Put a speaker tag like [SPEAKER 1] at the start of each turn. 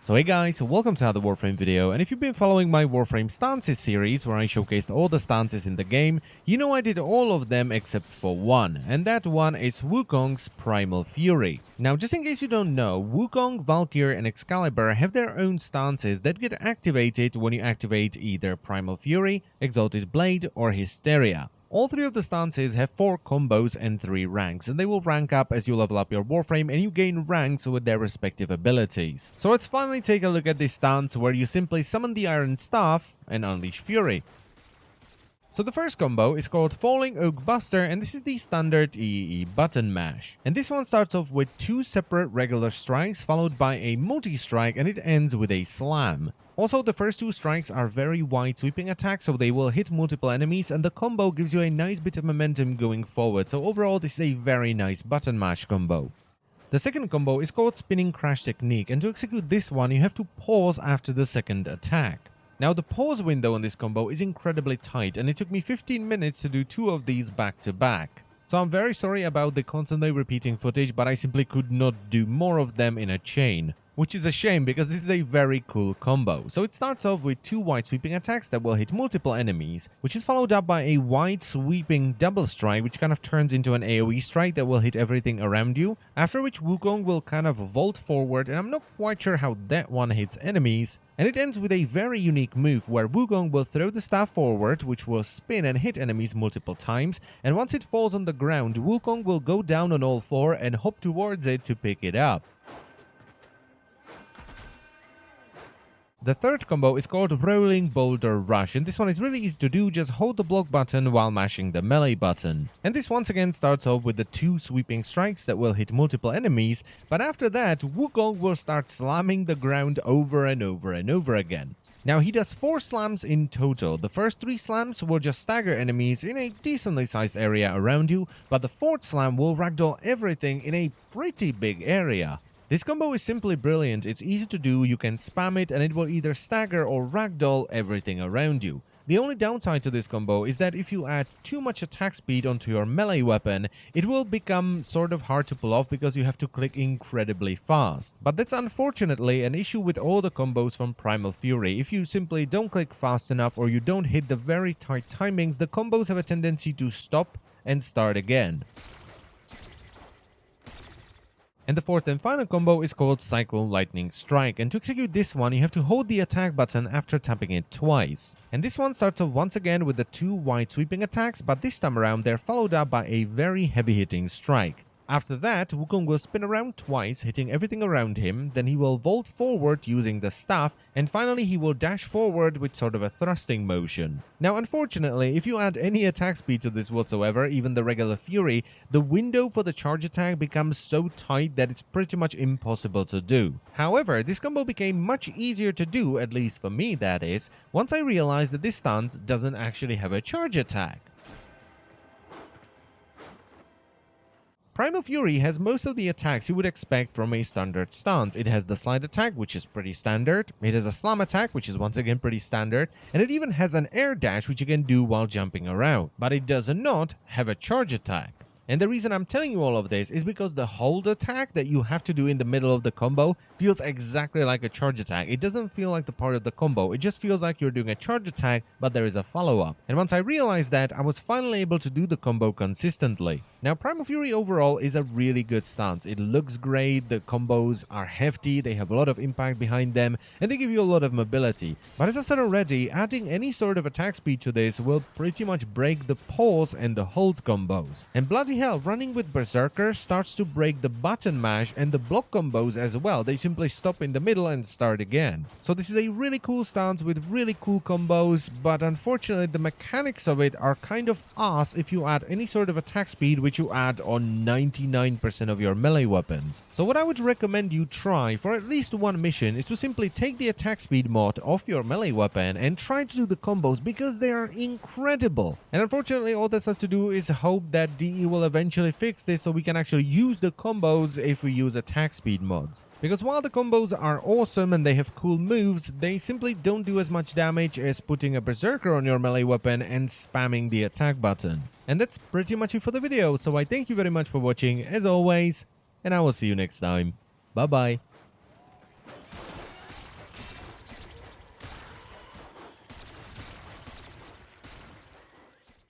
[SPEAKER 1] So hey guys, welcome to another Warframe video, and if you've been following my Warframe stances series where I showcased all the stances in the game, you know I did all of them except for one, and that one is Wukong's Primal Fury. Now just in case you don't know, Wukong, Valkyrie and Excalibur have their own stances that get activated when you activate either Primal Fury, Exalted Blade or Hysteria. All three of the stances have 4 combos and 3 ranks, and they will rank up as you level up your Warframe and you gain ranks with their respective abilities. So let's finally take a look at this stance where you simply summon the Iron Staff and unleash Fury. So the first combo is called Falling Oak Buster, and this is the standard EEE button mash. And this one starts off with 2 separate regular strikes followed by a multi-strike, and it ends with a slam. Also, the first 2 strikes are very wide sweeping attacks, so they will hit multiple enemies, and the combo gives you a nice bit of momentum going forward. So overall, this is a very nice button mash combo. The second combo is called Spinning Crash Technique, and to execute this one, you have to pause after the second attack. Now, the pause window on this combo is incredibly tight, and it took me 15 minutes to do 2 of these back to back. So I'm very sorry about the constantly repeating footage, but I simply could not do more of them in a chain. Which is a shame because this is a very cool combo. So it starts off with 2 wide sweeping attacks that will hit multiple enemies, which is followed up by a wide sweeping double strike, which kind of turns into an AoE strike that will hit everything around you, after which Wukong will kind of vault forward, and I'm not quite sure how that one hits enemies. And it ends with a very unique move where Wukong will throw the staff forward, which will spin and hit enemies multiple times, and once it falls on the ground, Wukong will go down on all 4 and hop towards it to pick it up. The third combo is called Rolling Boulder Rush, and this one is really easy to do. Just hold the block button while mashing the melee button. And this once again starts off with the 2 sweeping strikes that will hit multiple enemies, but after that, Wukong will start slamming the ground over and over and over again. Now he does 4 slams in total. The first 3 slams will just stagger enemies in a decently sized area around you, but the 4th slam will ragdoll everything in a pretty big area. This combo is simply brilliant. It's easy to do, you can spam it, and it will either stagger or ragdoll everything around you. The only downside to this combo is that if you add too much attack speed onto your melee weapon, it will become sort of hard to pull off because you have to click incredibly fast. But that's unfortunately an issue with all the combos from Primal Fury. If you simply don't click fast enough or you don't hit the very tight timings, the combos have a tendency to stop and start again. And the 4th and final combo is called Cyclone Lightning Strike, and to execute this one you have to hold the attack button after tapping it twice. And this one starts off once again with the 2 wide sweeping attacks, but this time around they're followed up by a very heavy hitting strike. After that, Wukong will spin around twice, hitting everything around him, then he will vault forward using the staff, and finally he will dash forward with sort of a thrusting motion. Now unfortunately, if you add any attack speed to this whatsoever, even the regular Fury, the window for the charge attack becomes so tight that it's pretty much impossible to do. However, this combo became much easier to do, at least for me that is, once I realized that this stance doesn't actually have a charge attack. Primal Fury has most of the attacks you would expect from a standard stance. It has the slide attack, which is pretty standard. It has a slam attack, which is once again pretty standard. And it even has an air dash, which you can do while jumping around. But it does not have a charge attack. And the reason I'm telling you all of this is because the hold attack that you have to do in the middle of the combo feels exactly like a charge attack. It doesn't feel like the part of the combo. It just feels like you're doing a charge attack, but there is a follow-up. And once I realized that, I was finally able to do the combo consistently. Now, Primal Fury overall is a really good stance. It looks great, the combos are hefty, they have a lot of impact behind them, and they give you a lot of mobility. But as I've said already, adding any sort of attack speed to this will pretty much break the pause and the hold combos. And bloody hell, running with Berserker starts to break the button mash and the block combos as well. They simply stop in the middle and start again. So this is a really cool stance with really cool combos, but unfortunately the mechanics of it are kind of ass if you add any sort of attack speed, which you add on 99% of your melee weapons. So what I would recommend you try for at least one mission is to simply take the attack speed mod off your melee weapon and try to do the combos because they are incredible. And unfortunately all that's left to do is hope that DE will eventually fix this so we can actually use the combos if we use attack speed mods. Because while the combos are awesome and they have cool moves, they simply don't do as much damage as putting a Berserker on your melee weapon and spamming the attack button. And that's pretty much it for the video, so I thank you very much for watching as always, and I will see you next time. Bye bye.